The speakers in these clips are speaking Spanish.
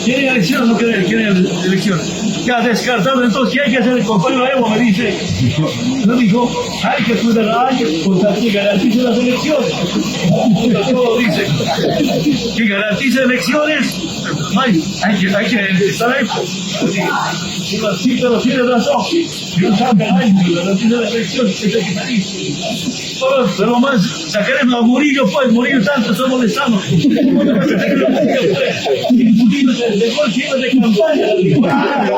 ¿Quieren elecciones o no quieren elecciones? Ya descartado, entonces, ¿qué hay que hacer? El compañero Evo me dice, no dijo, hay que cuidar, hay que garantice las elecciones. Todo dice, que garantice elecciones, hay que estar ahí. Sí, pero tiene razón. Yo saben ahí, que garantice las elecciones, que hay que salir. Pero más, sacaremos a Murillo, pues, Murillo tanto está molestando. ¿Cómo no vas a sacar a Murillo, pues? Mejor que de campaña.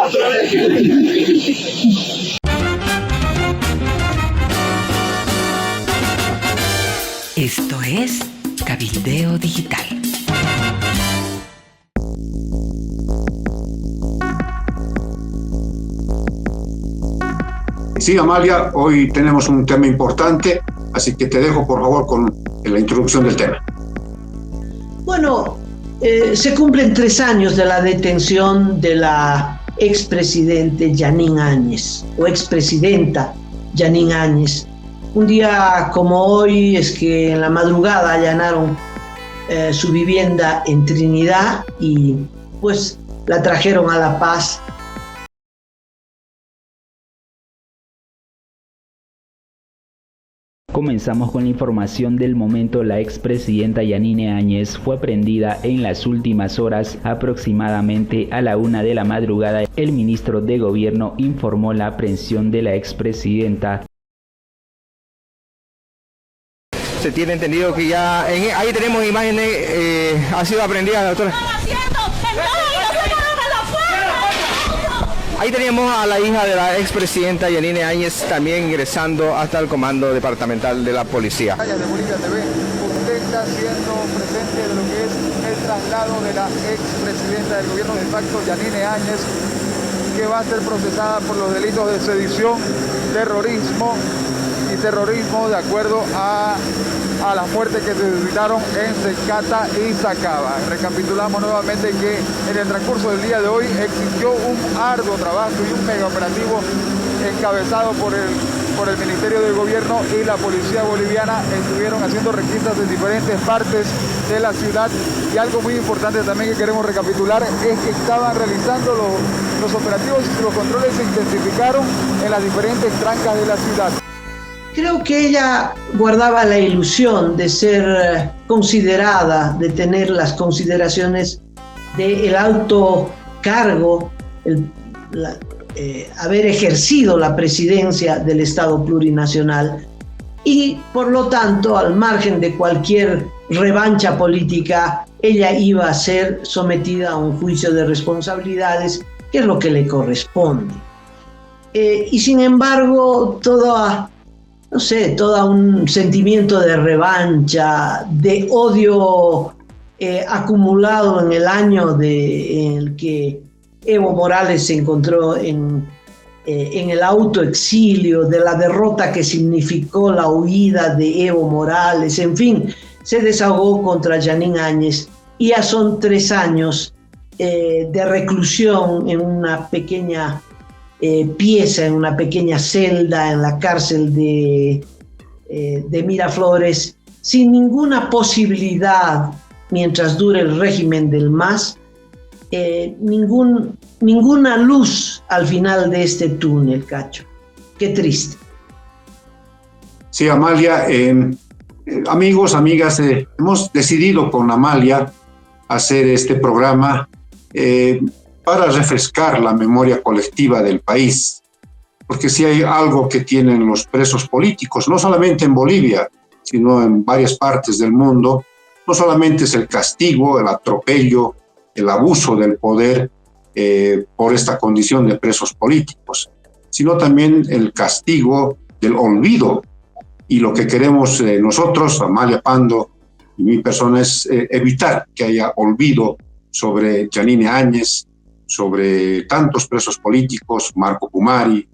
Otra vez. Esto es Cabildeo Digital. Sí, Amalia, hoy tenemos un tema importante, así que te dejo, por favor, con la introducción del tema. Bueno, se cumplen 3 años de la detención de la expresidente Jeanine Áñez, o expresidenta Jeanine Áñez. Un día como hoy es que en la madrugada allanaron su vivienda en Trinidad y pues la trajeron a La Paz. Comenzamos con la información del momento. La expresidenta Jeanine Áñez fue prendida en las últimas horas, aproximadamente a la 1 de la madrugada. El ministro de Gobierno informó la aprehensión de la expresidenta. Se tiene entendido que ya, ahí tenemos imágenes, ha sido aprendida la doctora. Ahí teníamos a la hija de la expresidenta Jeanine Áñez también ingresando hasta el comando departamental de la policía. De Bolivia TV, usted está siendo presente de lo que es el traslado de la expresidenta del gobierno de facto, Jeanine Áñez, que va a ser procesada por los delitos de sedición, terrorismo y terrorismo de acuerdo a las muertes que se suscitaron en Secata y Sacaba. Recapitulamos nuevamente que en el transcurso del día de hoy existió un arduo trabajo y un mega operativo encabezado por el Ministerio de Gobierno y la Policía Boliviana. Estuvieron haciendo requisas en diferentes partes de la ciudad, y algo muy importante también que queremos recapitular es que estaban realizando los operativos y los controles se intensificaron en las diferentes trancas de la ciudad. Creo que ella guardaba la ilusión de ser considerada, de tener las consideraciones del alto cargo, haber ejercido la presidencia del Estado plurinacional y, por lo tanto, al margen de cualquier revancha política, ella iba a ser sometida a un juicio de responsabilidades, que es lo que le corresponde. Y sin embargo, todo un sentimiento de revancha, de odio acumulado en el año en el que Evo Morales se encontró en el autoexilio, de la derrota que significó la huida de Evo Morales, en fin, se desahogó contra Jeanine Áñez, y ya son 3 años de reclusión en una pequeña pieza, en una pequeña celda en la cárcel de Miraflores, sin ninguna posibilidad, mientras dure el régimen del MAS, ninguna luz al final de este túnel, Cacho. Qué triste. Sí, Amalia, amigos, amigas, hemos decidido con Amalia hacer este programa para refrescar la memoria colectiva del país, porque si hay algo que tienen los presos políticos, no solamente en Bolivia, sino en varias partes del mundo, no solamente es el castigo, el atropello, el abuso del poder por esta condición de presos políticos, sino también el castigo del olvido. Y lo que queremos nosotros, Amalia Pando y mi persona, es evitar que haya olvido sobre Jeanine Áñez, sobre tantos presos políticos, Marco Pumari,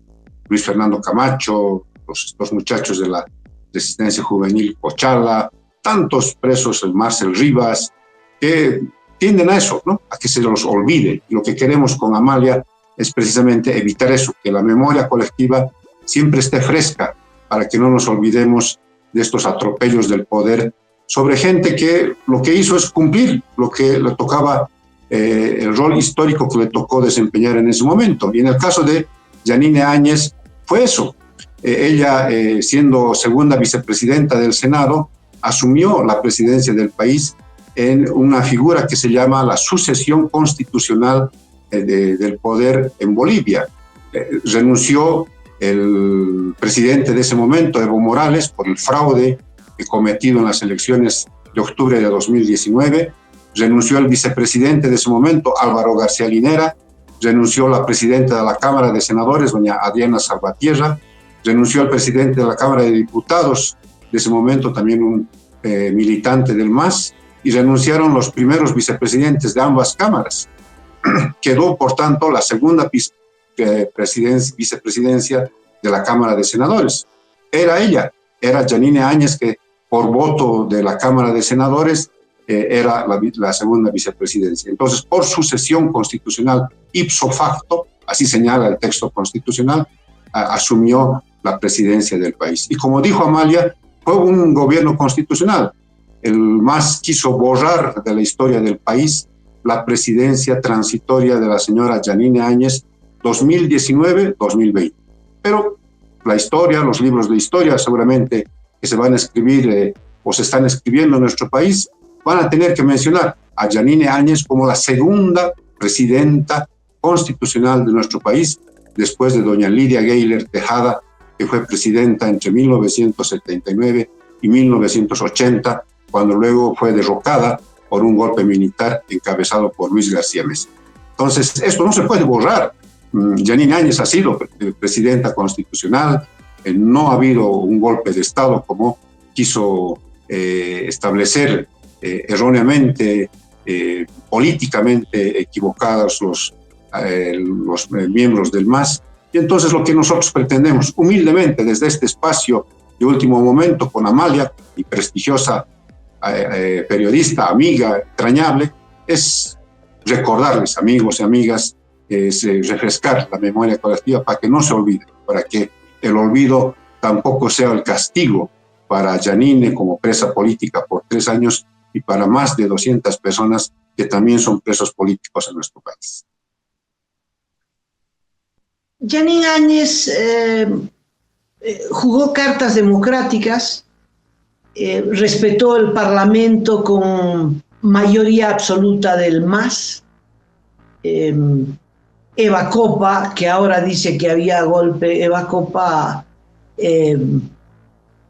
Luis Fernando Camacho, los muchachos de la Resistencia Juvenil Cochala, tantos presos, Marcel Rivas, que tienden a eso, ¿no? A que se los olvide. Y lo que queremos con Amalia es precisamente evitar eso, que la memoria colectiva siempre esté fresca, para que no nos olvidemos de estos atropellos del poder sobre gente que lo que hizo es cumplir lo que le tocaba el rol histórico que le tocó desempeñar en ese momento. Y en el caso de Yanine Áñez fue eso. Ella, siendo segunda vicepresidenta del Senado, asumió la presidencia del país en una figura que se llama la sucesión constitucional del poder en Bolivia. Renunció el presidente de ese momento, Evo Morales, por el fraude cometido en las elecciones de octubre de 2019. Renunció el vicepresidente de ese momento, Álvaro García Linera. Renunció la presidenta de la Cámara de Senadores, doña Adriana Salvatierra. Renunció el presidente de la Cámara de Diputados, de ese momento también un militante del MAS, y renunciaron los primeros vicepresidentes de ambas cámaras. Quedó, por tanto, la segunda vicepresidencia de la Cámara de Senadores. Era ella, era Yanine Áñez, que por voto de la Cámara de Senadores era la segunda vicepresidencia. Entonces, por sucesión constitucional ipso facto, así señala el texto constitucional, asumió la presidencia del país. Y como dijo Amalia, fue un gobierno constitucional. El MAS quiso borrar de la historia del país la presidencia transitoria de la señora Yanine Áñez 2019-2020. Pero la historia, los libros de historia seguramente que se van a escribir o se están escribiendo en nuestro país, van a tener que mencionar a Yanine Áñez como la segunda presidenta constitucional de nuestro país, después de doña Lidia Gayler Tejada, que fue presidenta entre 1979 y 1980, cuando luego fue derrocada por un golpe militar encabezado por Luis García Meza. Entonces, esto no se puede borrar. Yanine Áñez ha sido presidenta constitucional, no ha habido un golpe de Estado como quiso establecer erróneamente, políticamente equivocados los miembros del MAS. Y entonces lo que nosotros pretendemos humildemente desde este espacio de último momento con Amalia, mi prestigiosa periodista, amiga, entrañable, es recordarles, amigos y amigas, refrescar la memoria colectiva para que no se olvide, para que el olvido tampoco sea el castigo para Yanine como presa política por 3 años y para más de 200 personas que también son presos políticos en nuestro país. Yanine Áñez jugó cartas democráticas, respetó el Parlamento con mayoría absoluta del MAS. Eva Copa, que ahora dice que había golpe, Eva Copa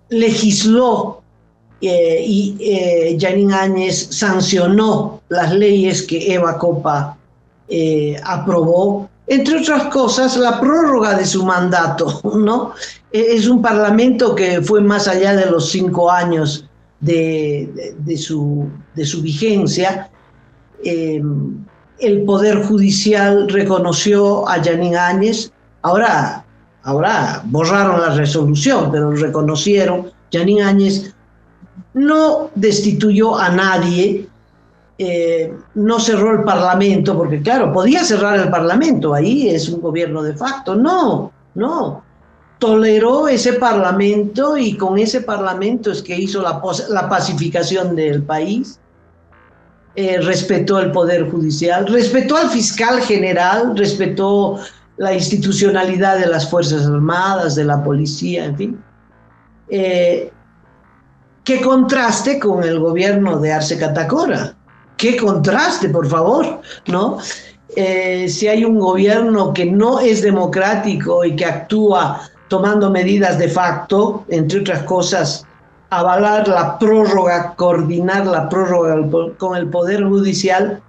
legisló y Yanine Áñez sancionó las leyes que Eva Copa aprobó, entre otras cosas, la prórroga de su mandato, ¿no? Es un parlamento que fue más allá de los 5 años de su vigencia. El Poder Judicial reconoció a Yanine Áñez, ahora borraron la resolución, pero reconocieron. Yanine Áñez no destituyó a nadie, no cerró el Parlamento, porque claro, podía cerrar el Parlamento, ahí es un gobierno de facto. No, toleró ese Parlamento y con ese Parlamento es que hizo la pacificación del país. Respetó el Poder Judicial, respetó al fiscal general, respetó la institucionalidad de las Fuerzas Armadas, de la policía, en fin. Qué contraste con el gobierno de Arce Catacora. Qué contraste, por favor, ¿no? Si hay un gobierno que no es democrático y que actúa tomando medidas de facto, entre otras cosas, avalar la prórroga, coordinar la prórroga con el Poder Judicial,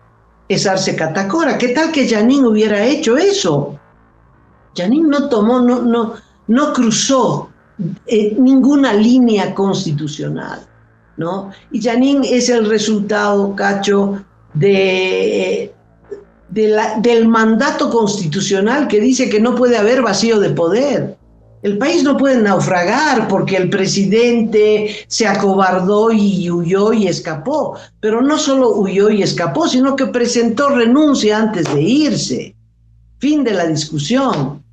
es Arce Catacora. ¿Qué tal que Yanine hubiera hecho eso? Yanine no cruzó ninguna línea constitucional, ¿no? Y Yanine es el resultado, Cacho, del mandato constitucional que dice que no puede haber vacío de poder. El país no puede naufragar porque el presidente se acobardó y huyó y escapó. Pero no solo huyó y escapó, sino que presentó renuncia antes de irse. Fin de la discusión.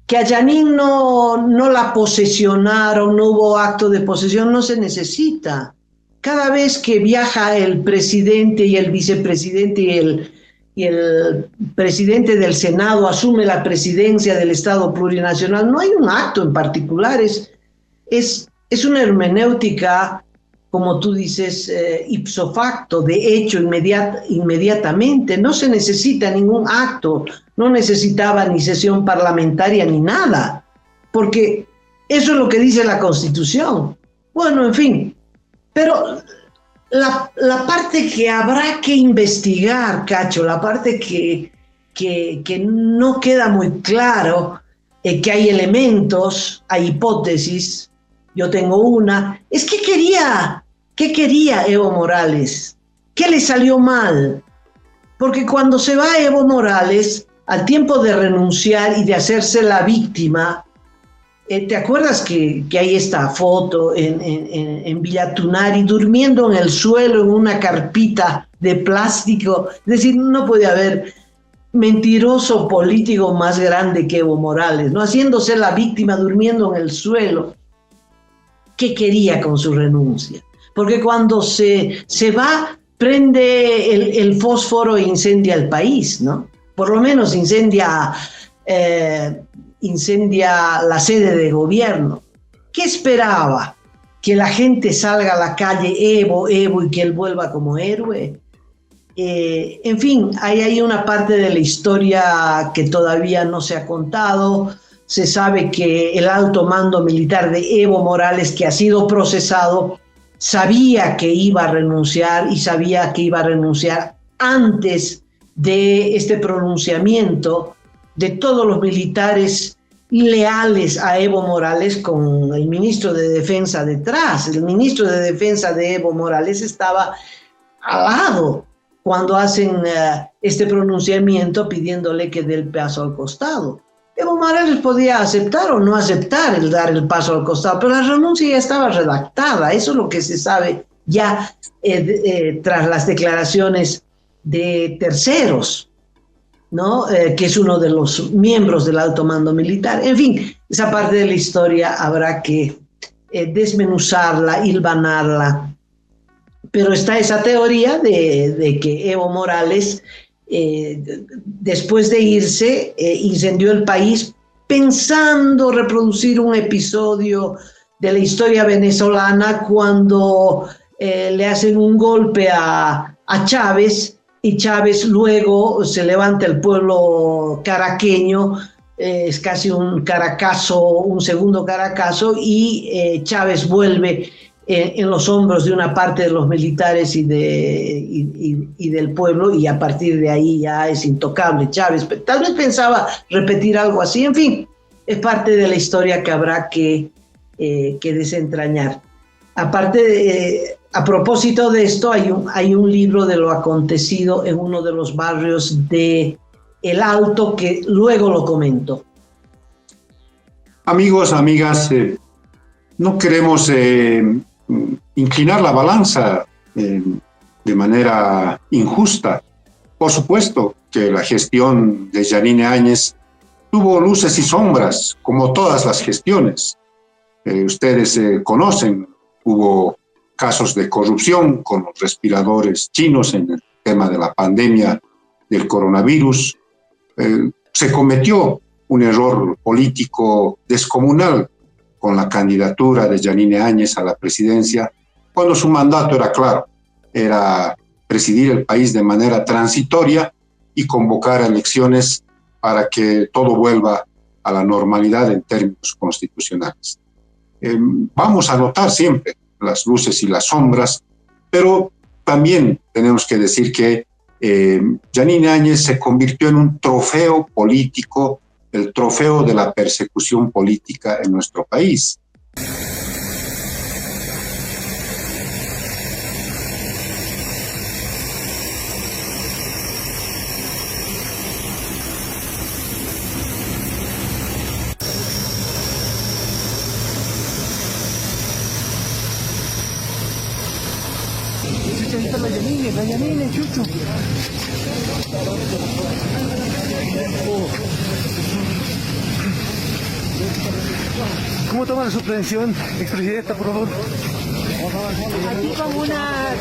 Que a Yanine no la posesionaron, no hubo acto de posesión, no se necesita. Cada vez que viaja el presidente y el vicepresidente y el presidente del Senado asume la presidencia del Estado plurinacional, no hay un acto en particular, es una hermenéutica, como tú dices, ipso facto, de hecho, inmediatamente. No se necesita ningún acto, no necesitaba ni sesión parlamentaria ni nada, porque eso es lo que dice la Constitución. Bueno, en fin, pero la parte que habrá que investigar, Cacho, la parte que no queda muy claro, que hay elementos, hay hipótesis. Yo tengo una, es ¿qué quería Evo Morales? ¿Qué le salió mal? Porque cuando se va Evo Morales, al tiempo de renunciar y de hacerse la víctima, ¿te acuerdas que hay esta foto en Villa Tunari durmiendo en el suelo en una carpita de plástico? Es decir, no puede haber mentiroso político más grande que Evo Morales, ¿no? Haciéndose la víctima, durmiendo en el suelo. ¿Qué quería con su renuncia? Porque cuando se va, prende el fósforo e incendia el país, ¿no? Por lo menos incendia la sede de gobierno. ¿Qué esperaba? ¿Que la gente salga a la calle Evo y que él vuelva como héroe? En fin, hay una parte de la historia que todavía no se ha contado. Se sabe que el alto mando militar de Evo Morales, que ha sido procesado, sabía que iba a renunciar y sabía que iba a renunciar antes de este pronunciamiento de todos los militares leales a Evo Morales, con el ministro de Defensa detrás. El ministro de Defensa de Evo Morales estaba al lado cuando hacen este pronunciamiento pidiéndole que dé el paso al costado. Evo Morales podía aceptar o no aceptar el dar el paso al costado, pero la renuncia ya estaba redactada. Eso es lo que se sabe ya tras las declaraciones de terceros, ¿no? Que es uno de los miembros del alto mando militar. En fin, esa parte de la historia habrá que desmenuzarla, hilvanarla. Pero está esa teoría de que Evo Morales, después de irse, incendió el país pensando reproducir un episodio de la historia venezolana cuando le hacen un golpe a Chávez, y Chávez luego se levanta el pueblo caraqueño, es casi un Caracazo, un segundo Caracazo, y Chávez vuelve en los hombros de una parte de los militares y del pueblo, y a partir de ahí ya es intocable Chávez. Tal vez pensaba repetir algo así. En fin, es parte de la historia que habrá que desentrañar. Aparte, a propósito de esto, hay un libro de lo acontecido en uno de los barrios de El Alto que luego lo comento. Amigos, amigas, no queremos inclinar la balanza de manera injusta. Por supuesto que la gestión de Yanine Áñez tuvo luces y sombras, como todas las gestiones. Ustedes conocen, hubo casos de corrupción con los respiradores chinos en el tema de la pandemia del coronavirus. Se cometió un error político descomunal con la candidatura de Yanine Áñez a la presidencia, cuando su mandato era claro, era presidir el país de manera transitoria y convocar elecciones para que todo vuelva a la normalidad en términos constitucionales. Vamos a notar siempre las luces y las sombras, pero también tenemos que decir que Yanine Áñez se convirtió en un trofeo político, el trofeo de la persecución política en nuestro país. La Yanine, Chucho. ¿Cómo toma la suspensión, expresidenta, por favor? Aquí con una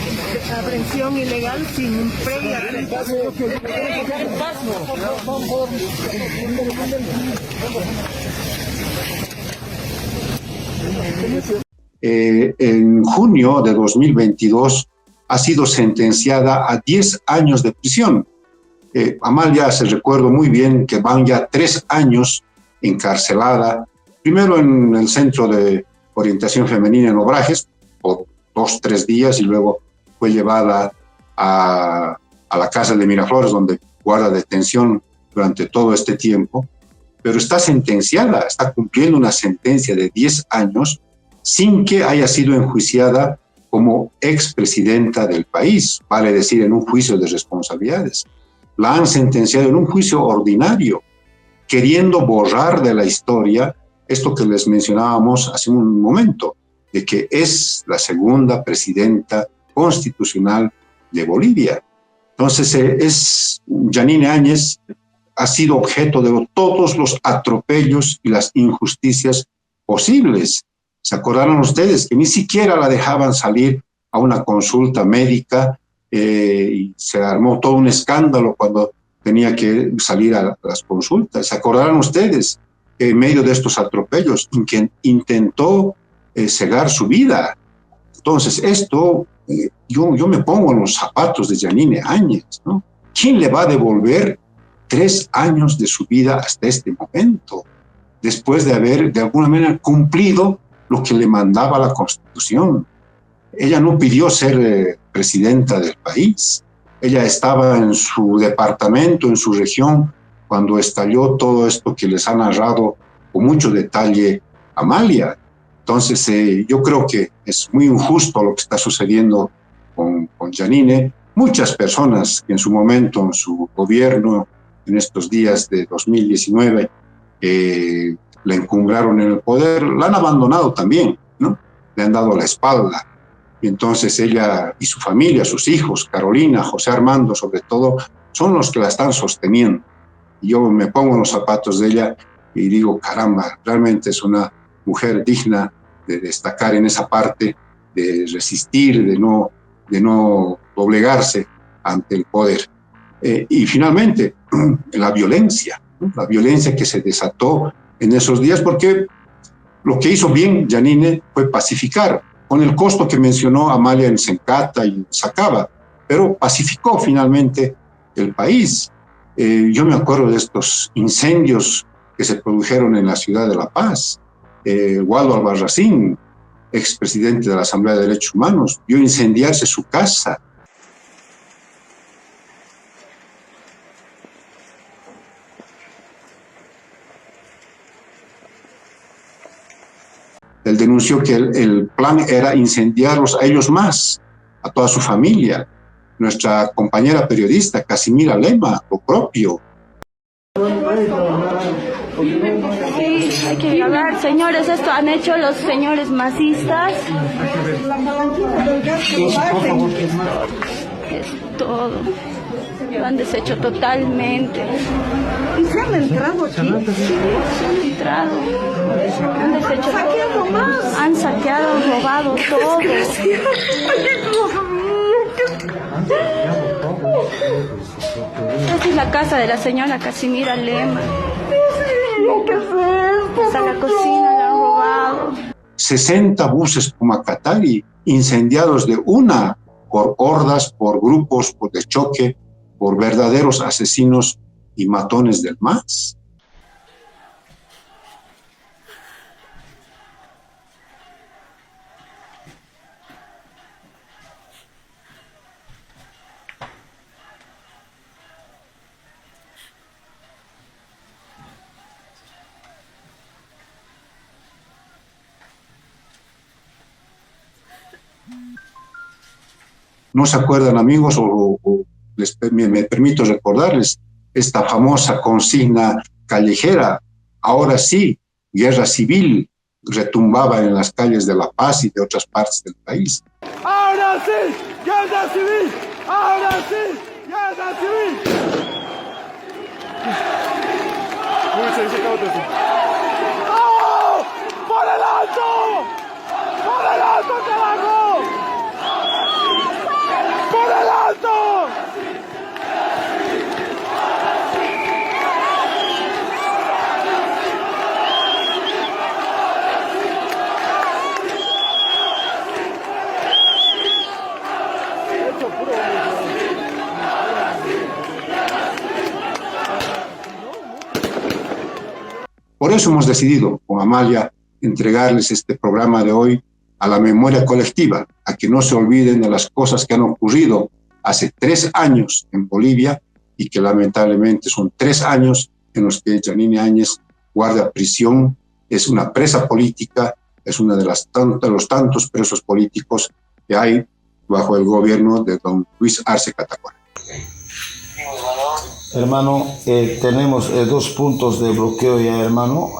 aprehensión ilegal sin previa. En junio de 2022 ha sido sentenciada a 10 años de prisión. Amalia, se recuerdo muy bien que van ya 3 años encarcelada, primero en el Centro de Orientación Femenina en Obrajes, por 2-3 días, y luego fue llevada a la casa de Miraflores, donde guarda detención durante todo este tiempo, pero está sentenciada, está cumpliendo una sentencia de 10 años sin que haya sido enjuiciada como expresidenta del país, vale decir, en un juicio de responsabilidades. La han sentenciado en un juicio ordinario, queriendo borrar de la historia esto que les mencionábamos hace un momento, de que es la segunda presidenta constitucional de Bolivia. Entonces, Yanine Áñez ha sido objeto de todos los atropellos y las injusticias posibles. ¿Se acordaron ustedes que ni siquiera la dejaban salir a una consulta médica y se armó todo un escándalo cuando tenía que salir a las consultas? ¿Se acordaron ustedes que en medio de estos atropellos intentó cegar su vida? Entonces, esto, yo me pongo en los zapatos de Yanine Áñez, ¿no? ¿Quién le va a devolver 3 años de su vida hasta este momento, después de haber, de alguna manera, cumplido lo que le mandaba la Constitución? Ella no pidió ser presidenta del país. Ella estaba en su departamento, en su región, cuando estalló todo esto que les ha narrado con mucho detalle Amalia. Entonces, yo creo que es muy injusto lo que está sucediendo con Yanine. Muchas personas que en su momento, en su gobierno, en estos días de 2019, la encumbraron en el poder, la han abandonado también, ¿no? Le han dado la espalda. Y entonces ella y su familia, sus hijos, Carolina, José Armando sobre todo, son los que la están sosteniendo. Y yo me pongo en los zapatos de ella y digo, caramba, realmente es una mujer digna de destacar en esa parte, de resistir, de no doblegarse ante el poder. Y finalmente, la violencia, ¿no? La violencia que se desató en esos días, porque lo que hizo bien Yanine fue pacificar, con el costo que mencionó Amalia en Sencata y Sacaba, pero pacificó finalmente el país. Yo me acuerdo de estos incendios que se produjeron en la ciudad de La Paz. Waldo Albarracín, expresidente de la Asamblea de Derechos Humanos, vio incendiarse su casa. Él denunció que el plan era incendiarlos a ellos más, a toda su familia. Nuestra compañera periodista, Casimira Lema, lo propio. Sí, hay que hablar, señores, esto han hecho los señores masistas. Es todo. Lo han deshecho totalmente. ¿Y se han entrado aquí? Sí, se han entrado. Han deshecho todo. Han saqueado, robado todo. Esta es la casa de la señora Casimira Lema. Hasta la cocina la han robado. 60 buses Pumacatari incendiados de una por hordas, por grupos, por de choque, por verdaderos asesinos y matones del MAS. ¿No se acuerdan, amigos, me permito recordarles esta famosa consigna callejera? Ahora sí, guerra civil, retumbaba en las calles de La Paz y de otras partes del país. ¡Ahora sí! ¡Guerra civil! ¡Ahora sí! ¡Guerra civil! ¡Oh! ¡Por el alto! ¡Por el alto, carajo! Por eso hemos decidido con Amalia entregarles este programa de hoy a la memoria colectiva, a que no se olviden de las cosas que han ocurrido hace 3 años en Bolivia y que lamentablemente son 3 años en los que Yanine Áñez guarda prisión, es una presa política, es una de los tantos presos políticos que hay bajo el gobierno de don Luis Arce Catacora. Hermano, tenemos 2 puntos de bloqueo ya, hermano.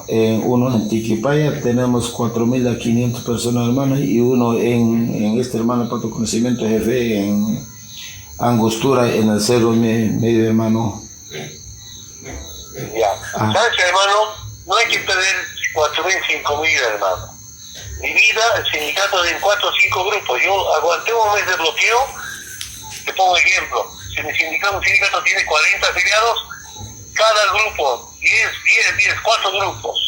Uno en Tiquipaya, tenemos 4.500 personas, hermano, y uno en este, hermano, para tu conocimiento, jefe, en Angostura, en el Cerro Medio, hermano. Ya. ¿Sabes, hermano? No hay que perder 4.000, 5.000, hermano. Divida el sindicato en 4 o 5 grupos. Yo aguanté un mes de bloqueo. Te pongo ejemplo. Si un sindicato tiene 40 afiliados, cada grupo, 10, 4 grupos.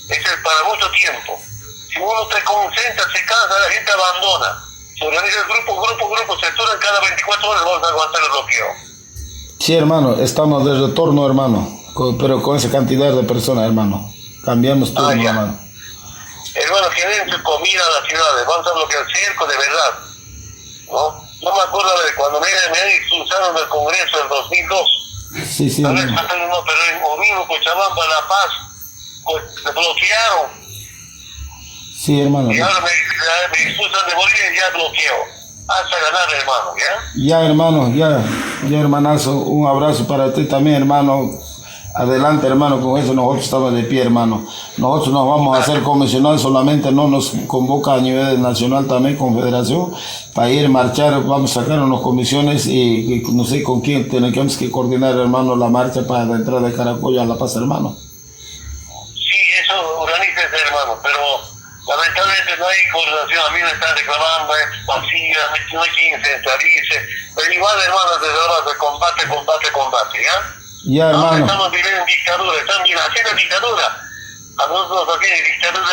Eso es para mucho tiempo. Si uno se concentra, se cansa, la gente abandona. Se organiza el grupo, se turnan cada 24 horas, vamos a aguantar el bloqueo. Sí, hermano, estamos de retorno, hermano, pero con esa cantidad de personas, hermano. Cambiamos todo, hermano. Hermano, que den su comida a las ciudades, vamos a bloquear el cerco de verdad, ¿no? No me acuerdo de cuando me han expulsado del Congreso en 2002. Sí. Tal vez pero en Omino, Cochabamba, La Paz, pues se bloquearon. Sí, hermano. Y ahora me expulsan de Bolivia y ya bloqueo. Hasta ganar, hermano, ¿ya? Ya, hermano, ya, hermanazo. Un abrazo para ti también, hermano. Adelante, hermano, con eso nosotros estamos de pie, hermano. Nosotros nos vamos a hacer comisionados, solamente no nos convoca a nivel nacional también, confederación, para ir a marchar, vamos a sacar unas comisiones y no sé con quién tenemos que coordinar, hermano, la marcha para la entrada de Caracollo a La Paz, hermano. Sí, eso organícese, hermano, pero lamentablemente no hay coordinación. A mí me están reclamando, es vacía, no hay quien centralice, pero igual, hermano, desde ahora se combate, ¿ya? Ya, hermano. Ahora estamos viviendo en dictadura, están haciendo dictadura. A nosotros nos viene dictadura.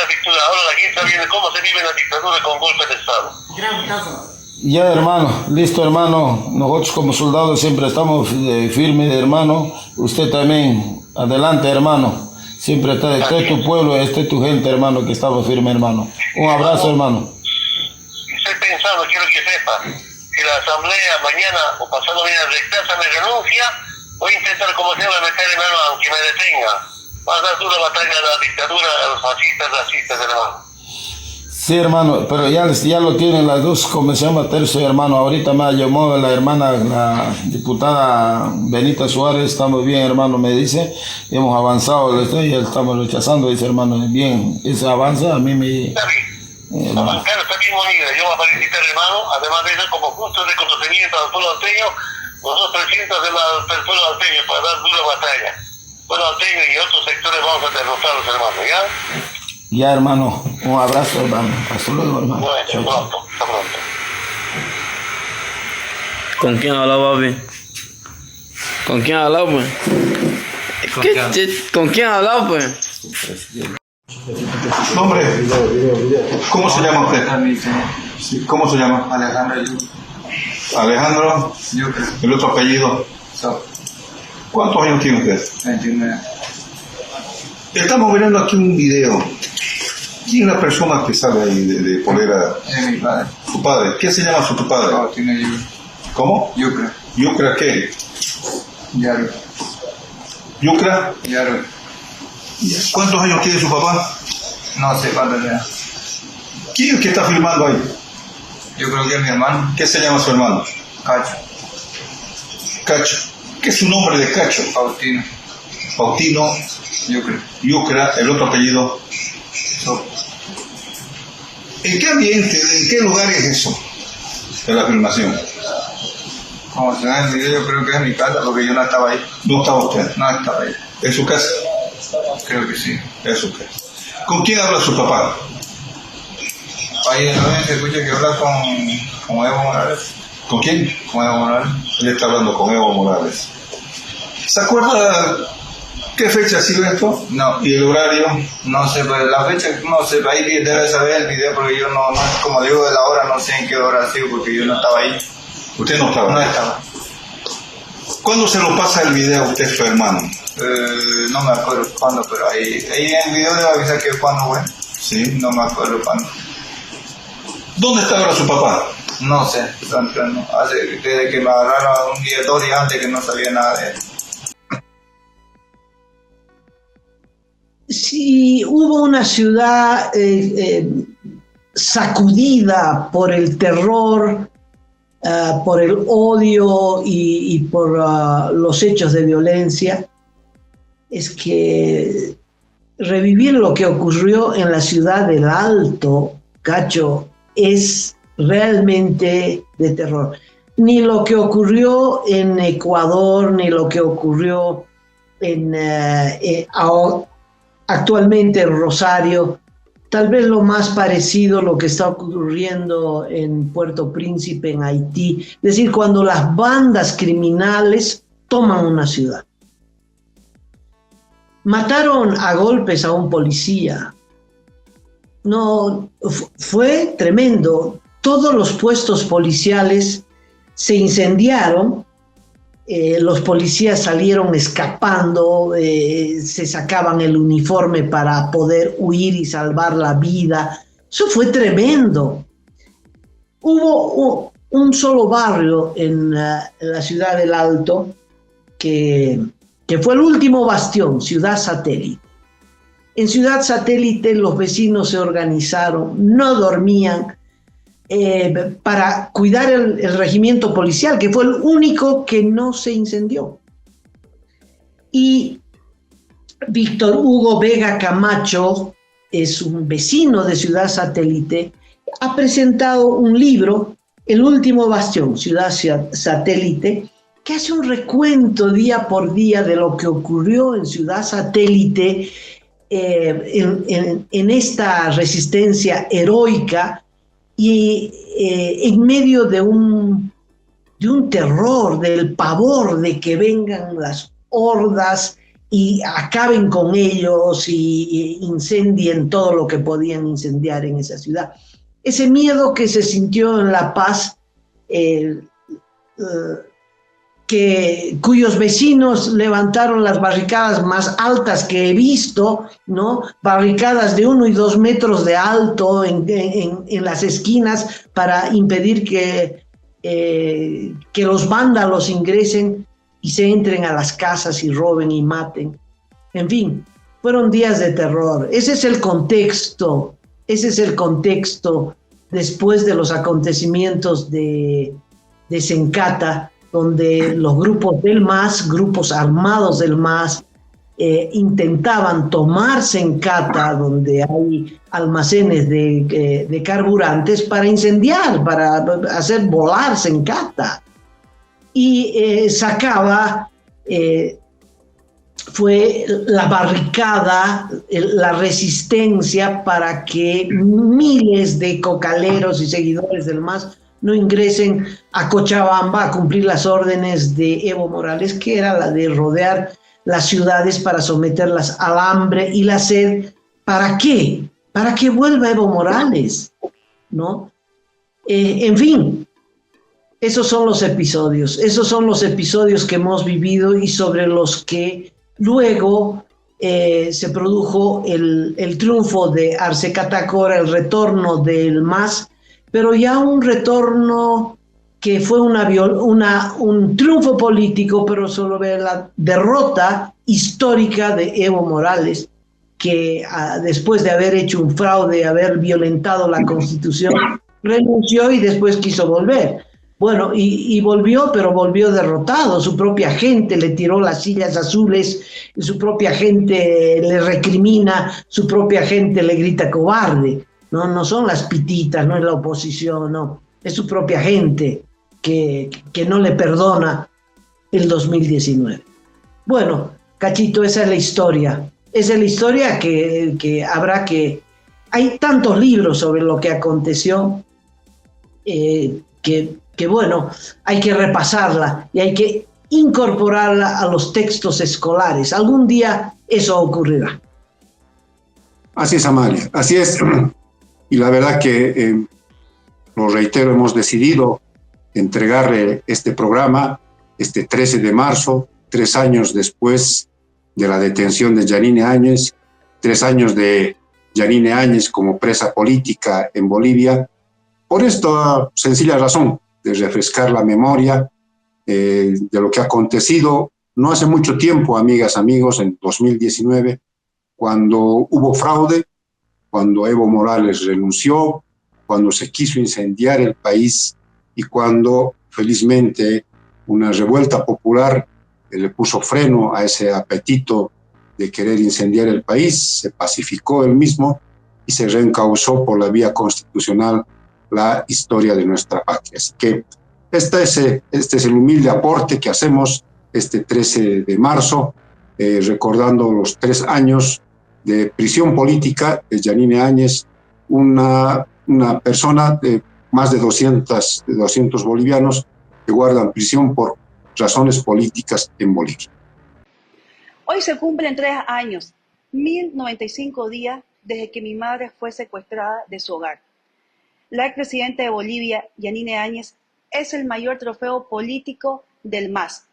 Ahora la gente viene cómo se vive la dictadura con golpe de Estado. Ya, hermano, listo, hermano. Nosotros como soldados siempre estamos firmes, hermano. Usted también, adelante, hermano. Siempre está tu pueblo, tu gente, hermano, que estaba firme, hermano. Un abrazo, hermano. Estoy pensando, quiero que sepa, que la asamblea mañana o pasado mañana rechaza mi renuncia. Voy a intentar como sea meter, hermano, aunque me detenga. Va a dar dura batalla a la dictadura, a los fascistas, racistas, hermano. Sí, hermano, pero ya lo tienen las dos, como se llama, tercio, hermano. Ahorita me llamó la hermana, la diputada Benita Suárez. Estamos bien, hermano, me dice. Hemos avanzado, ya estamos rechazando, dice, hermano. Bien, ese avanza a mí me... Está bien. La bancada está bien unida. Yo voy a felicitar, hermano. Además de eso, como justo reconocimiento al pueblo alteño, nosotros 300 del pueblo alteño para dar dura batalla. Pueblo alteño y otros sectores vamos a derrotarlos, hermano, ¿ya? Ya, hermano. Un abrazo, hermano. Hasta luego, hermano. Bueno, hasta pronto. ¿Con quién hablaba, papi? ¿Con quién hablaba, pues? ¿Con quién hablaba, pues? Nombre. ¿Cómo se llama usted? ¿Cómo se llama? Alejandro. ¿El otro apellido? ¿Cuántos años tiene usted? 29. Estamos mirando aquí un video. ¿Quién es la persona que sale ahí de polera? Es mi padre. ¿Su padre? ¿Qué se llama su padre? No, tiene Yucra. ¿Cómo? Yucra. ¿Yucra qué? Yaro. ¿Yucra? Yaro. ¿Cuántos años tiene su papá? No sé cuántos ya. ¿Quién es el que está filmando ahí? Yo creo que es mi hermano. ¿Qué se llama su hermano? Cacho. Cacho. ¿Qué es su nombre de Cacho? Faustino. Faustino. Yucra. Yucra. ¿El otro apellido? ¿En qué ambiente, en qué lugar es eso? De la filmación. Como se ve en el video, yo creo que es mi casa porque yo no estaba ahí. ¿No estaba usted? No estaba ahí. ¿Es su casa? Creo que sí. Es su casa. ¿Con quién habla su papá? Ahí se escucha que habla con Evo Morales. ¿Con quién? Con Evo Morales. Él está hablando con Evo Morales. ¿Se acuerda qué fecha ha sido esto? No. ¿Y el horario? No sé, pero la fecha, no sé, ahí debe saber el video porque yo no, como digo de la hora, no sé en qué hora ha sido porque yo no estaba ahí. ¿Usted no estaba? No estaba. ¿Cuándo se lo pasa el video a usted, su hermano? No me acuerdo cuándo, pero ahí en el video debe avisar que cuándo fue. Sí. No me acuerdo cuándo. ¿Dónde está ahora su papá? No sé, desde que me agarraron un día, 2 días antes que no sabía nada de él. Sí, hubo una ciudad sacudida por el terror, por el odio y por los hechos de violencia. Es que revivir lo que ocurrió en la ciudad del Alto, Cacho, es realmente de terror. Ni lo que ocurrió en Ecuador, ni lo que ocurrió actualmente en Rosario, tal vez lo más parecido lo que está ocurriendo en Puerto Príncipe, en Haití, es decir, cuando las bandas criminales toman una ciudad. Mataron a golpes a un policía. No, fue tremendo. Todos los puestos policiales se incendiaron. Los policías salieron escapando, se sacaban el uniforme para poder huir y salvar la vida. Eso fue tremendo. Hubo un solo barrio en la ciudad del Alto que fue el último bastión, Ciudad Satélite. En Ciudad Satélite los vecinos se organizaron, no dormían, para cuidar el regimiento policial, que fue el único que no se incendió. Y Víctor Hugo Vega Camacho es un vecino de Ciudad Satélite, ha presentado un libro, El último bastión, Ciudad Satélite, que hace un recuento día por día de lo que ocurrió en Ciudad Satélite, en esta resistencia heroica y en medio de un terror, del pavor de que vengan las hordas y acaben con ellos y incendien todo lo que podían incendiar en esa ciudad. Ese miedo que se sintió en La Paz, cuyos vecinos levantaron las barricadas más altas que he visto, ¿no? Barricadas de 1 y 2 metros de alto en las esquinas para impedir que los vándalos ingresen y se entren a las casas y roben y maten. En fin, fueron días de terror. Ese es el contexto después de los acontecimientos de Sencata, donde los grupos del MAS, grupos armados del MAS, intentaban tomar Sencata, donde hay almacenes de carburantes, para incendiar, para hacer volar Sencata. Y sacaba, fue la barricada, la resistencia para que miles de cocaleros y seguidores del MAS no ingresen a Cochabamba a cumplir las órdenes de Evo Morales, que era la de rodear las ciudades para someterlas al hambre y la sed. ¿Para qué? Para que vuelva Evo Morales, ¿no? En fin, esos son los episodios que hemos vivido y sobre los que luego se produjo el triunfo de Arce Catacora, el retorno del MAS, pero ya un retorno que fue un triunfo político, pero sobre la derrota histórica de Evo Morales, que después de haber hecho un fraude, haber violentado la Constitución, renunció y después quiso volver. Bueno, y volvió, pero volvió derrotado. Su propia gente le tiró las sillas azules, su propia gente le recrimina, su propia gente le grita cobarde. No son las pititas, no es la oposición, no. Es su propia gente que no le perdona el 2019. Bueno, Cachito, esa es la historia. Esa es la historia que habrá que... Hay tantos libros sobre lo que aconteció que bueno, hay que repasarla y hay que incorporarla a los textos escolares. Algún día eso ocurrirá. Así es, Amalia, así es. Y la verdad que, lo reitero, hemos decidido entregarle este programa este 13 de marzo, 3 años después de la detención de Yanine Áñez, 3 años de Yanine Áñez como presa política en Bolivia, por esta sencilla razón de refrescar la memoria de lo que ha acontecido no hace mucho tiempo, amigas, amigos, en 2019, cuando hubo fraude, cuando Evo Morales renunció, cuando se quiso incendiar el país y cuando, felizmente, una revuelta popular le puso freno a ese apetito de querer incendiar el país, se pacificó el mismo y se reencauzó por la vía constitucional la historia de nuestra patria. Así que este es el humilde aporte que hacemos este 13 de marzo, recordando los 3 años de prisión política de Yanine Áñez, una persona de más de 200 bolivianos que guardan prisión por razones políticas en Bolivia. Hoy se cumplen 3 años, 1095 días desde que mi madre fue secuestrada de su hogar. La expresidenta de Bolivia, Yanine Áñez, es el mayor trofeo político del MAS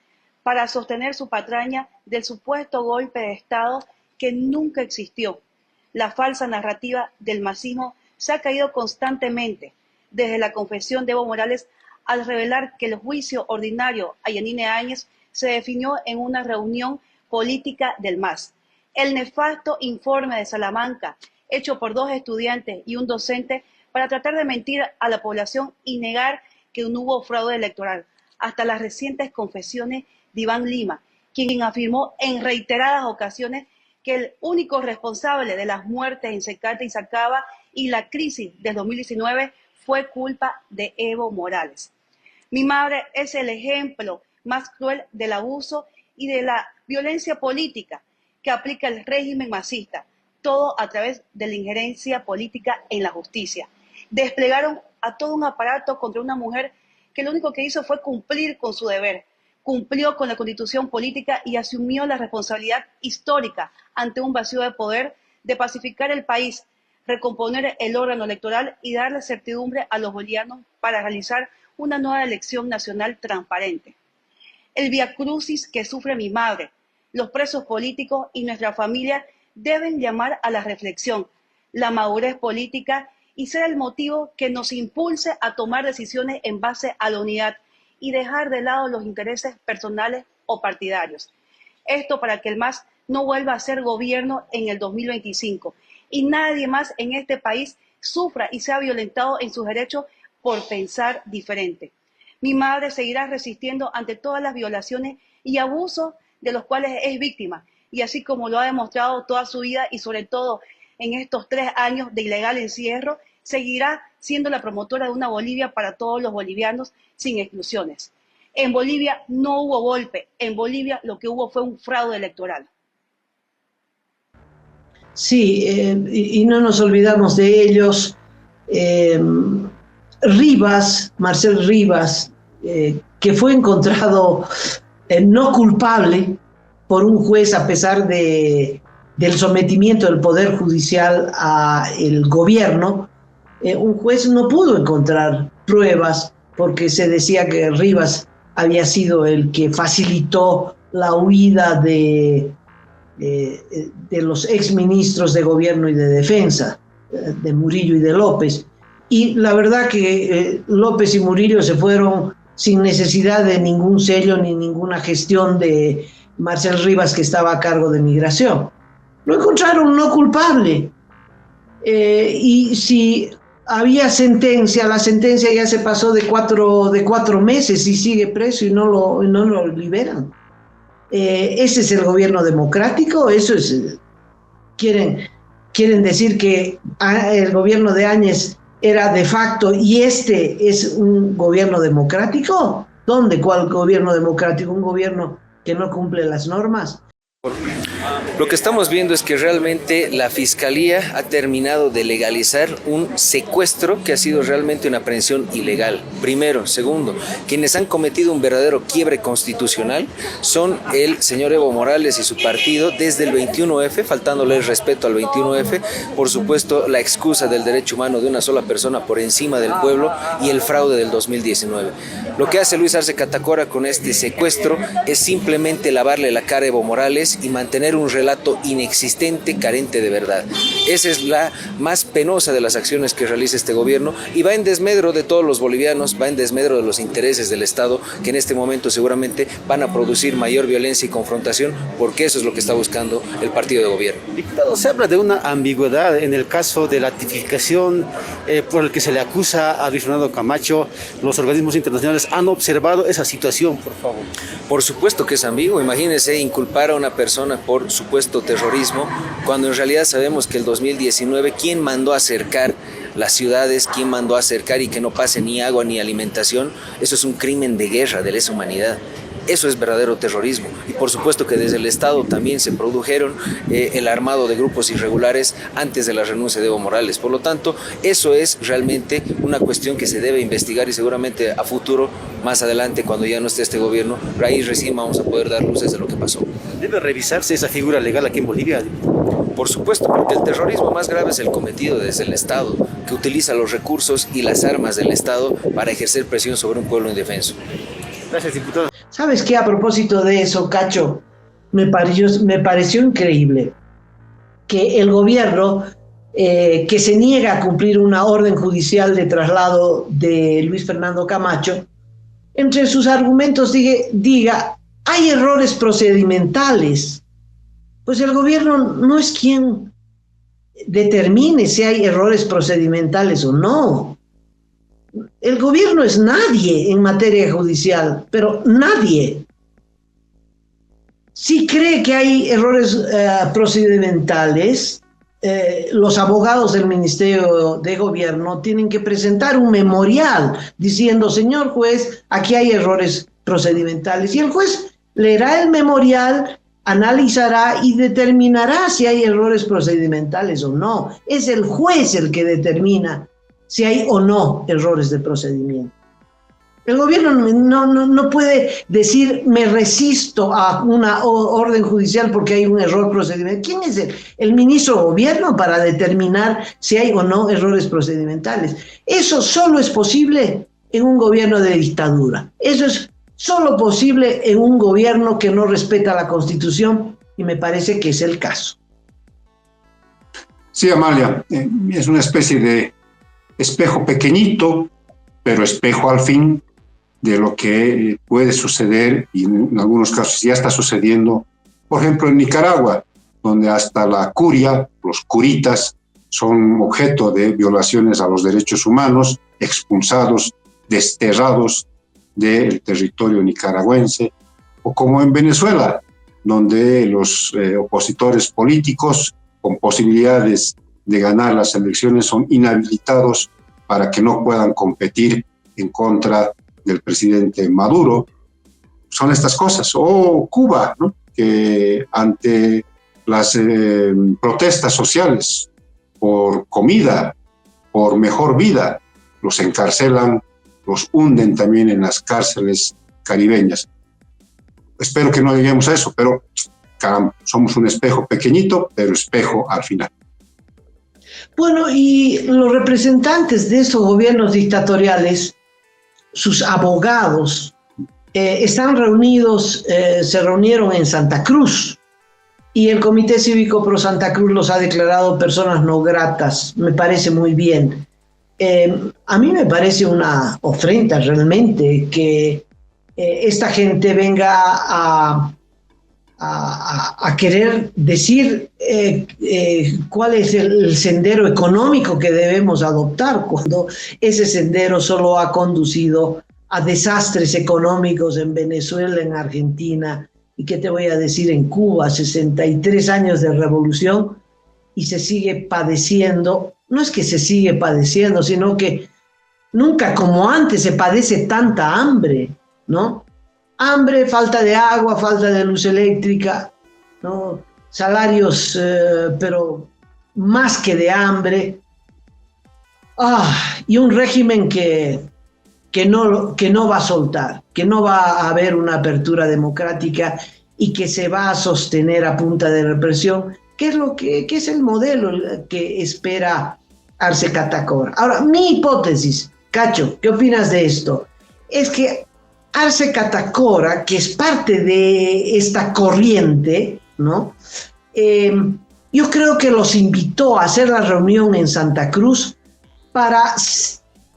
para sostener su patraña del supuesto golpe de Estado que nunca existió. La falsa narrativa del masismo se ha caído constantemente desde la confesión de Evo Morales al revelar que el juicio ordinario a Yanine Áñez se definió en una reunión política del MAS. El nefasto informe de Salamanca, hecho por 2 estudiantes y un docente para tratar de mentir a la población y negar que no hubo fraude electoral, hasta las recientes confesiones de Iván Lima, quien afirmó en reiteradas ocasiones que el único responsable de las muertes en Secate y Sacaba y la crisis del 2019 fue culpa de Evo Morales. Mi madre es el ejemplo más cruel del abuso y de la violencia política que aplica el régimen masista, todo a través de la injerencia política en la justicia. Desplegaron a todo un aparato contra una mujer que lo único que hizo fue cumplir con su deber, cumplió con la constitución política y asumió la responsabilidad histórica ante un vacío de poder de pacificar el país, recomponer el órgano electoral y darle certidumbre a los bolivianos para realizar una nueva elección nacional transparente. El viacrucis que sufre mi madre, los presos políticos y nuestra familia deben llamar a la reflexión, la madurez política y ser el motivo que nos impulse a tomar decisiones en base a la unidad y dejar de lado los intereses personales o partidarios. Esto para que el MAS no vuelva a ser gobierno en el 2025 y nadie más en este país sufra y sea violentado en sus derechos por pensar diferente. Mi madre seguirá resistiendo ante todas las violaciones y abusos de los cuales es víctima, y así como lo ha demostrado toda su vida y sobre todo en estos 3 años de ilegal encierro, seguirá siendo la promotora de una Bolivia para todos los bolivianos sin exclusiones. En Bolivia no hubo golpe, en Bolivia lo que hubo fue un fraude electoral. Sí, y no nos olvidamos de ellos. Rivas, Marcel Rivas, que fue encontrado no culpable por un juez a pesar del sometimiento del Poder Judicial al gobierno, un juez no pudo encontrar pruebas porque se decía que Rivas había sido el que facilitó la huida de los exministros de gobierno y de defensa, de Murillo y de López. Y la verdad que López y Murillo se fueron sin necesidad de ningún sello ni ninguna gestión de Marcel Rivas, que estaba a cargo de migración. Lo encontraron no culpable. Y si había sentencia, la sentencia ya se pasó de cuatro meses y sigue preso y no lo liberan. ¿Ese es el gobierno democrático? Eso es. Quieren decir que el gobierno de Áñez era de facto y este es un gobierno democrático. ¿Dónde? ¿Cuál gobierno democrático? ¿Un gobierno que no cumple las normas? Lo que estamos viendo es que realmente la Fiscalía ha terminado de legalizar un secuestro que ha sido realmente una aprehensión ilegal. Primero. Segundo, quienes han cometido un verdadero quiebre constitucional son el señor Evo Morales y su partido desde el 21F, faltándole el respeto al 21F, por supuesto la excusa del derecho humano de una sola persona por encima del pueblo y el fraude del 2019. Lo que hace Luis Arce Catacora con este secuestro es simplemente lavarle la cara a Evo Morales ficciones y mantener un relato inexistente, carente de verdad. Esa es la más penosa de las acciones que realiza este gobierno y va en desmedro de todos los bolivianos, va en desmedro de los intereses del Estado, que en este momento seguramente van a producir mayor violencia y confrontación, porque eso es lo que está buscando el partido de gobierno. Diputado, se habla de una ambigüedad en el caso de la tipificación por el que se le acusa a Luis Fernando Camacho. Los organismos internacionales han observado esa situación, por favor. Por supuesto que es ambiguo. Imagínense inculpar a una persona por supuesto terrorismo, cuando en realidad sabemos que el 2019, ¿quién mandó a acercar las ciudades? ¿Quién mandó a acercar y que no pase ni agua ni alimentación? Eso es un crimen de guerra de lesa humanidad. Eso es verdadero terrorismo. Y por supuesto que desde el Estado también se produjeron el armado de grupos irregulares antes de la renuncia de Evo Morales. Por lo tanto, eso es realmente una cuestión que se debe investigar y seguramente a futuro, más adelante, cuando ya no esté este gobierno, ahí recién vamos a poder dar luces de lo que pasó. ¿Debe revisarse esa figura legal aquí en Bolivia? Por supuesto, porque el terrorismo más grave es el cometido desde el Estado, que utiliza los recursos y las armas del Estado para ejercer presión sobre un pueblo indefenso. Gracias, diputado. ¿Sabes qué? A propósito de eso, Cacho, me pareció increíble que el gobierno que se niega a cumplir una orden judicial de traslado de Luis Fernando Camacho, entre sus argumentos diga, hay errores procedimentales. Pues el gobierno no es quien determine si hay errores procedimentales o no. El gobierno es nadie en materia judicial, pero nadie. Si cree que hay errores procedimentales, los abogados del Ministerio de Gobierno tienen que presentar un memorial diciendo, señor juez, aquí hay errores procedimentales. Y el juez leerá el memorial, analizará y determinará si hay errores procedimentales o no. Es el juez el que determina si hay o no errores de procedimiento. El gobierno no puede decir, me resisto a una orden judicial porque hay un error procedimental. ¿Quién es el ministro de gobierno para determinar si hay o no errores procedimentales? Eso solo es posible en un gobierno de dictadura. Eso es solo posible en un gobierno que no respeta la Constitución, y me parece que es el caso. Sí, Amalia, es una especie de espejo pequeñito, pero espejo al fin de lo que puede suceder, y en algunos casos ya está sucediendo, por ejemplo en Nicaragua, donde hasta la curia, los curitas, son objeto de violaciones a los derechos humanos, expulsados, desterrados del territorio nicaragüense, o como en Venezuela, donde los opositores políticos con posibilidades de ganar las elecciones son inhabilitados para que no puedan competir en contra del presidente Maduro. Son estas cosas. O Cuba, ¿no?, que ante las protestas sociales por comida, por mejor vida, los encarcelan, los hunden también en las cárceles caribeñas. Espero que no lleguemos a eso, pero caramba, somos un espejo pequeñito, pero espejo al final. Bueno, y los representantes de estos gobiernos dictatoriales, sus abogados, están reunidos, se reunieron en Santa Cruz, y el Comité Cívico Pro Santa Cruz los ha declarado personas no gratas. Me parece muy bien. A mí me parece una ofrenda realmente que esta gente venga a querer decir cuál es el sendero económico que debemos adoptar, cuando ese sendero solo ha conducido a desastres económicos en Venezuela, en Argentina, y qué te voy a decir, en Cuba, 63 años de revolución, y se sigue padeciendo. No es que se sigue padeciendo, sino que nunca como antes se padece tanta hambre, ¿no? Hambre, falta de agua, falta de luz eléctrica, ¿no? Salarios, pero más que de hambre. Y un régimen que no va a soltar, que no va a haber una apertura democrática y que se va a sostener a punta de represión, que es el modelo que espera Arce Catacora. Ahora, mi hipótesis, Cacho, ¿qué opinas de esto? Es que Arce Catacora, que es parte de esta corriente, ¿no? Yo creo que los invitó a hacer la reunión en Santa Cruz para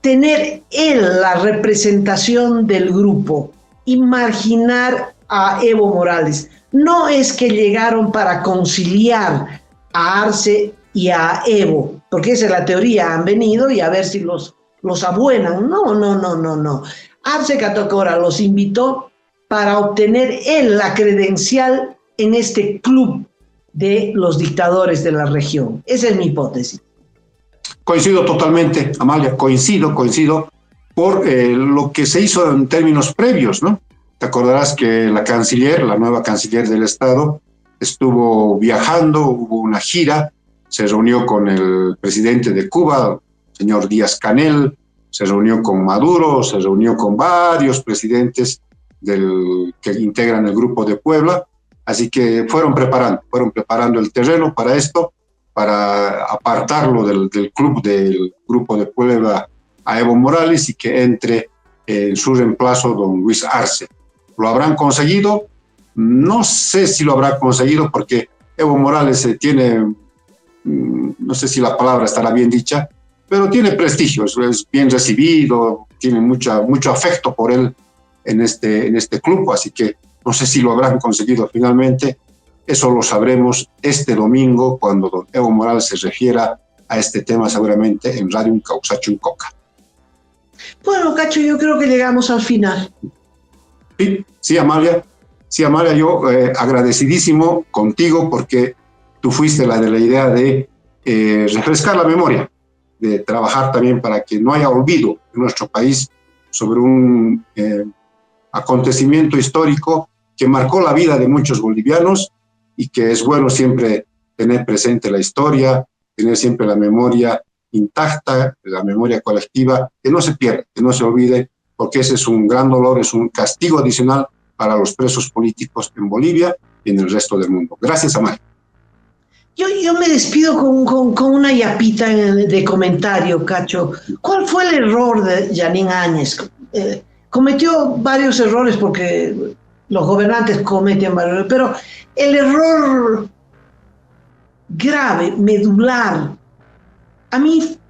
tener él la representación del grupo y marginar a Evo Morales. No es que llegaron para conciliar a Arce y a Evo, porque esa es la teoría, han venido y a ver si los abuenan. No. Arce Catacora los invitó para obtener él la credencial en este club de los dictadores de la región. Esa es mi hipótesis. Coincido totalmente, Amalia, coincido por lo que se hizo en términos previos, ¿no? Te acordarás que la nueva canciller del Estado, estuvo viajando, hubo una gira, se reunió con el presidente de Cuba, señor Díaz-Canel, se reunió con Maduro, se reunió con varios presidentes que integran el Grupo de Puebla, así que fueron preparando el terreno para esto, para apartarlo del Grupo de Puebla a Evo Morales y que entre en su reemplazo don Luis Arce. ¿Lo habrán conseguido? No sé si lo habrá conseguido porque Evo Morales tiene, no sé si la palabra estará bien dicha, pero tiene prestigio, es bien recibido, tiene mucho afecto por él en este club, así que no sé si lo habrán conseguido finalmente. Eso lo sabremos este domingo cuando don Evo Morales se refiera a este tema seguramente en Radio Causacho Coca. Bueno, Cacho, yo creo que llegamos al final. Sí, Amalia, yo agradecidísimo contigo porque tú fuiste la de la idea de refrescar la memoria, de trabajar también para que no haya olvido en nuestro país sobre un acontecimiento histórico que marcó la vida de muchos bolivianos y que es bueno siempre tener presente la historia, tener siempre la memoria intacta, la memoria colectiva, que no se pierda, que no se olvide, porque ese es un gran dolor, es un castigo adicional para los presos políticos en Bolivia y en el resto del mundo. Gracias, Amalia. Yo me despido con una yapita de comentario, Cacho. ¿Cuál fue el error de Yanine Áñez? Cometió varios errores porque los gobernantes cometen varios errores, pero el error grave, medular,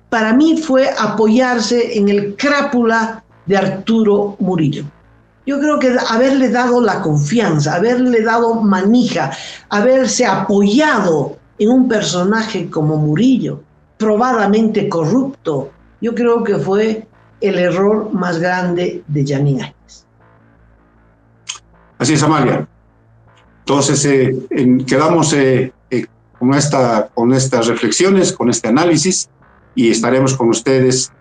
para mí fue apoyarse en el crápula de Arturo Murillo. Yo creo que haberle dado la confianza, haberle dado manija, haberse apoyado en un personaje como Murillo, probadamente corrupto, yo creo que fue el error más grande de Yanine Áñez. Así es, Amalia. Entonces, quedamos con estas reflexiones, con este análisis, y estaremos con ustedes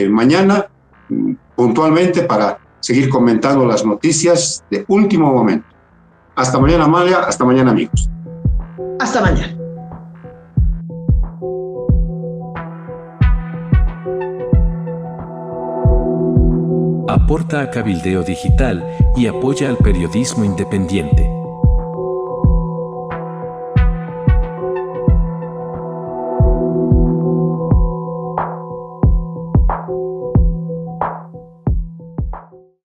mañana puntualmente para seguir comentando las noticias de último momento. Hasta mañana, Amalia. Hasta mañana, amigos. Hasta mañana. Aporta a Cabildeo Digital y apoya al periodismo independiente.